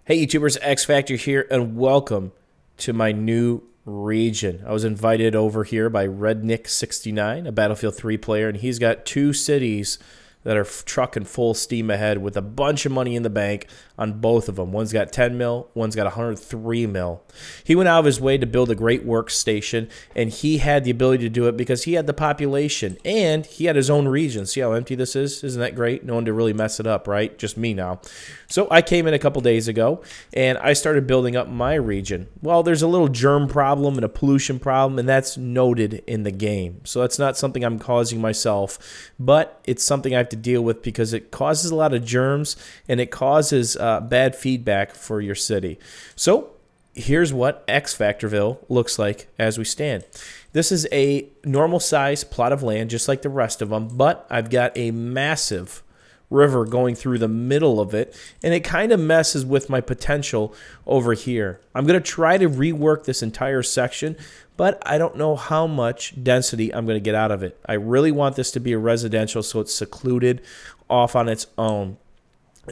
Hey YouTubers, X Factor here, and welcome to my new region. I was invited over here by Rednick69, a Battlefield 3 player, and he's got two cities that are trucking full steam ahead with a bunch of money in the bank on both of them. One's got 10 mil, one's got 103 mil. He went out of his way to build a great workstation, and he had the ability to do it because he had the population, and he had his own region. See how empty this is? Isn't that great? No one to really mess it up, right? Just me now. So I came in a couple days ago, and I started building up my region. Well, there's a little germ problem and a pollution problem, and that's noted in the game. So that's not something I'm causing myself, but it's something I have to deal with because it causes a lot of germs, and it causes bad feedback for your city. So here's what X Factorville looks like as we stand. This is a normal size plot of land, just like the rest of them, but I've got a massive river going through the middle of it, and it kind of messes with my potential over here. I'm going to try to rework this entire section, but I don't know how much density I'm going to get out of it. I really want this to be a residential, so it's secluded off on its own.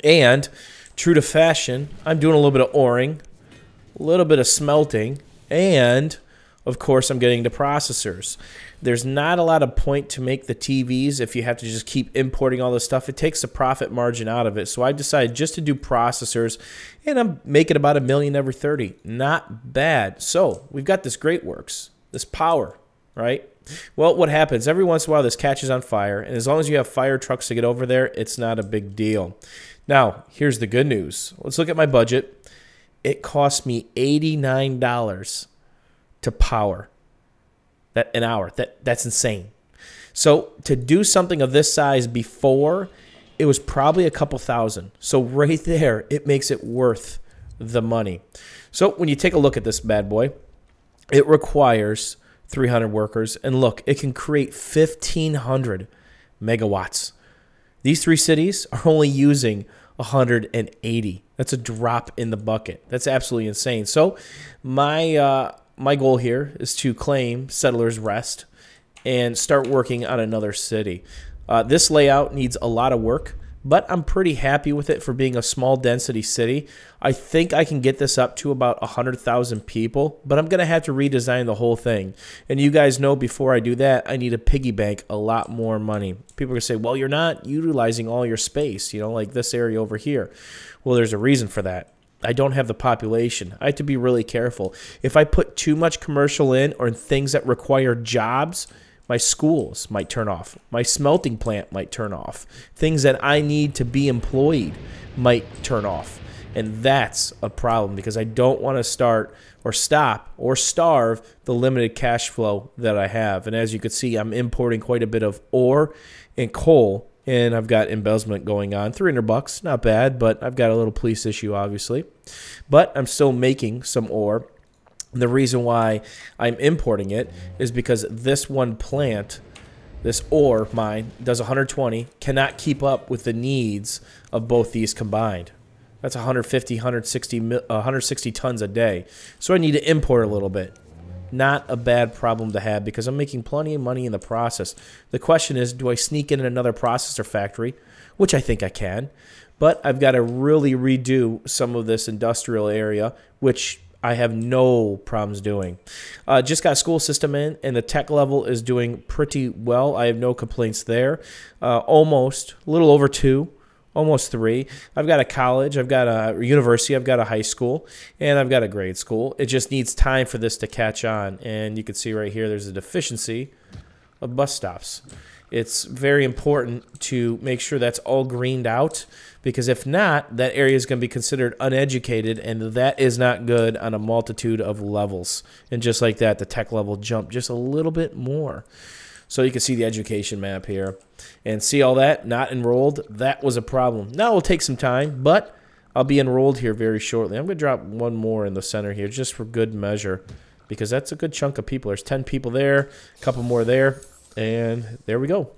And true to fashion, I'm doing a little bit of oring, a little bit of smelting, and of course I'm getting the processors. There's not a lot of point to make the TVs if you have to just keep importing all this stuff. It takes the profit margin out of it. So I decided just to do processors, and I'm making about $1 million every 30. Not bad. So we've got this great works, this power, right? Well, what happens, every once in a while this catches on fire, and as long as you have fire trucks to get over there, it's not a big deal. Now, here's the good news. Let's look at my budget. It cost me $89 to power an hour. That's insane. So to do something of this size before, it was probably a couple thousand. So right there, it makes it worth the money. So when you take a look at this bad boy, it requires 300 workers. And look, it can create 1,500 megawatts. These three cities are only using 180. That's a drop in the bucket. That's absolutely insane. So my goal here is to claim Settlers Rest and start working on another city. This layout needs a lot of work, but I'm pretty happy with it for being a small density city. I think I can get this up to about 100,000 people, but I'm going to have to redesign the whole thing. And you guys know before I do that, I need to piggy bank a lot more money. People are going to say, well, you're not utilizing all your space, you know, like this area over here. Well, there's a reason for that. I don't have the population. I have to be really careful. If I put too much commercial in or things that require jobs, my schools might turn off. My smelting plant might turn off. Things that I need to be employed might turn off. And that's a problem because I don't want to start or stop or starve the limited cash flow that I have. And as you can see, I'm importing quite a bit of ore and coal, and I've got embezzlement going on. $300, not bad, but I've got a little police issue, obviously. But I'm still making some ore. The reason why I'm importing it is because this one plant, this ore mine, does 120, cannot keep up with the needs of both these combined. That's 150, 160 tons a day. So I need to import a little bit. Not a bad problem to have because I'm making plenty of money in the process. The question is, do I sneak in another processor factory, which I think I can, but I've got to really redo some of this industrial area, which I have no problems doing. Just got a school system in, and the tech level is doing pretty well. I have no complaints there. Almost, a little over 2. Almost 3. I've got a college, I've got a university, I've got a high school, and I've got a grade school. It just needs time for this to catch on. And you can see right here there's a deficiency of bus stops. It's very important to make sure that's all greened out because if not, that area is going to be considered uneducated, and that is not good on a multitude of levels. And just like that, the tech level jumped just a little bit more. So you can see the education map here and see all that, not enrolled. That was a problem. Now it will take some time, but I'll be enrolled here very shortly. I'm going to drop one more in the center here just for good measure because that's a good chunk of people. There's 10 people there, a couple more there, and there we go.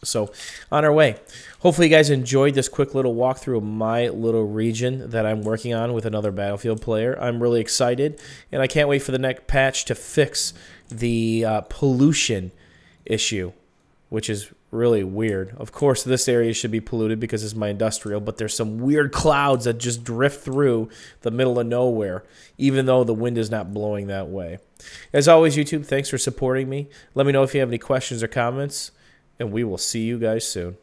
So on our way. Hopefully you guys enjoyed this quick little walkthrough of my little region that I'm working on with another Battlefield player. I'm really excited, and I can't wait for the next patch to fix the pollution issue, which is really weird. Of course, this area should be polluted because it's my industrial, but there's some weird clouds that just drift through the middle of nowhere, even though the wind is not blowing that way. As always, YouTube, thanks for supporting me. Let me know if you have any questions or comments, and we will see you guys soon.